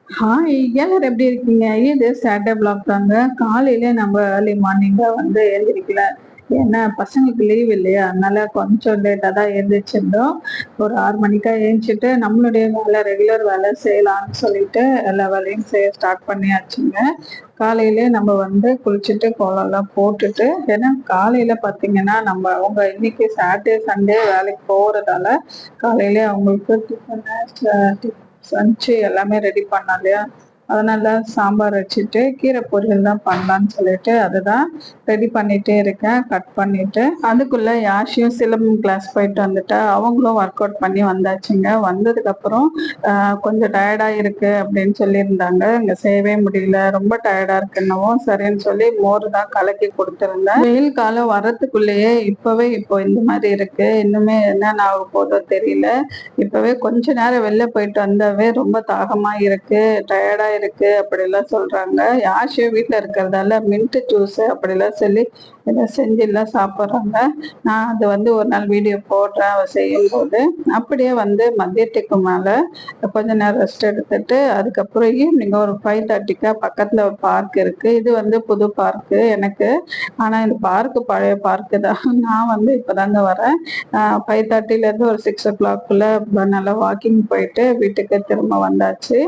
Hi, எல்லாரும் எப்படி இருக்கீங்க? இது சாட்டர்டே vlog தாங்க. காலையில நம்ம ஏர்லி மார்னிங்கா எழுந்திரிக்கல. ஏன்னா பசங்களுக்கு லீவ் இல்லையா? அதனால கொஞ்சம் லேட்டா தான் எழுந்திரிச்சிருந்தோம். ஒரு 6 மணிக்கா எழுந்திரிச்சிட்டு நம்மளுடைய வேலை ரெகுலர் வேலை செய்யலாம்னு சொல்லிட்டு எல்லா வேலையும் செய்ய ஸ்டார்ட் பண்ணியாச்சுங்க. காலையிலே நம்ம குளிச்சுட்டு கோலம்லாம் போட்டுட்டு, ஏன்னா காலையில பார்த்தீங்கன்னா அவங்க இன்னைக்கு சாட்டர்டே சண்டே வேலைக்கு போறதால காலையிலே அவங்களுக்கு டிஃபனு லஞ்சு எல்லாமே ரெடி பண்ணோம் இல்லையா? அதனால சாம்பார் வச்சுட்டு கீரை பொரியல் தான் பண்ணலான்னு சொல்லிட்டு அதுதான் ரெடி பண்ணிட்டே இருக்கேன். கட் பண்ணிட்டு அதுக்குள்ள யாஷியும் சிலம்பம் கிளாஸ் போயிட்டு வந்துட்டா. அவங்களும் ஒர்க் அவுட் பண்ணி வந்தாச்சுங்க. வந்ததுக்கு அப்புறம் கொஞ்சம் டயர்டா இருக்கு அப்படின்னு சொல்லியிருந்தாங்க. இங்க செய்யவே முடியல, ரொம்ப டயர்டா இருக்குன்னவும் சரின்னு சொல்லி மோர் தான் கலக்கி கொடுத்துருந்தேன். வெயில் காலம் வர்றதுக்குள்ளேயே இப்போ இந்த மாதிரி இருக்கு. இன்னுமே என்னென்ன ஆக போதோ தெரியல. இப்பவே கொஞ்ச நேரம் வெளில போயிட்டு வந்தாவே ரொம்ப தாகமா இருக்கு, டயர்டா இருக்கு அப்படிலாம் சொல்றாங்க. யாஷியும் வீட்டுல இருக்கிறதால மின்ட் ஜூஸ் அப்படிலாம் சொல்லி ஏதோ செஞ்செல்லாம் சாப்பிட்றாங்க. நான் அது ஒரு நாள் வீடியோ போடுறேன் அவ செய்யும்போது. அப்படியே மதியத்துக்கு மேல கொஞ்ச நேரம் ரெஸ்ட் எடுத்துட்டு அதுக்கப்புறம் ஈவினிங் ஒரு 5:30க்கா பக்கத்துல ஒரு பார்க் இருக்கு. இது புது பார்க்கு எனக்கு. ஆனா இந்த பார்க்கு பழைய பார்க்கு தான். நான் இப்பதாங்க வரேன். 5:30லேருந்து ஒரு 6 o'clock நல்லா வாக்கிங் போயிட்டு வீட்டுக்கு திரும்ப வந்தாச்சு.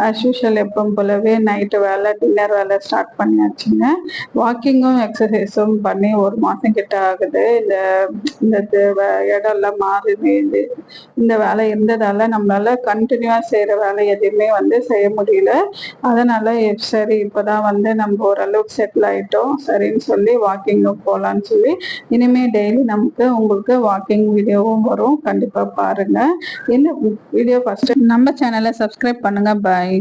ஆஸ் யூஷுவல் எப்பவும் போலவே நைட்டு வேலை டின்னர் வேலை ஸ்டார்ட் பண்ணியாச்சுங்க. வாக்கிங்கும் எக்ஸசைஸும் பண்ணி 1 மாசம் கிட்ட ஆகுது. இந்த இந்த இடம்லாம் மாறி இந்த வேலை இருந்ததால நம்மளால கண்டினியூவா செய்யற வேலை எதுவுமே செய்ய முடியல. அதனால சரி இப்பதான் நம்ம ஓரளவுக்கு செட்டில் ஆயிட்டோம், சரின்னு சொல்லி வாக்கிங்கும் போலான்னு சொல்லி இனிமே டெய்லி உங்களுக்கு வாக்கிங் வீடியோவும் வரும். கண்டிப்பா பாருங்க. இந்த வீடியோ ஃபர்ஸ்ட் நம்ம சேனலை சப்ஸ்கிரைப் பண்ணுங்க. பாய்.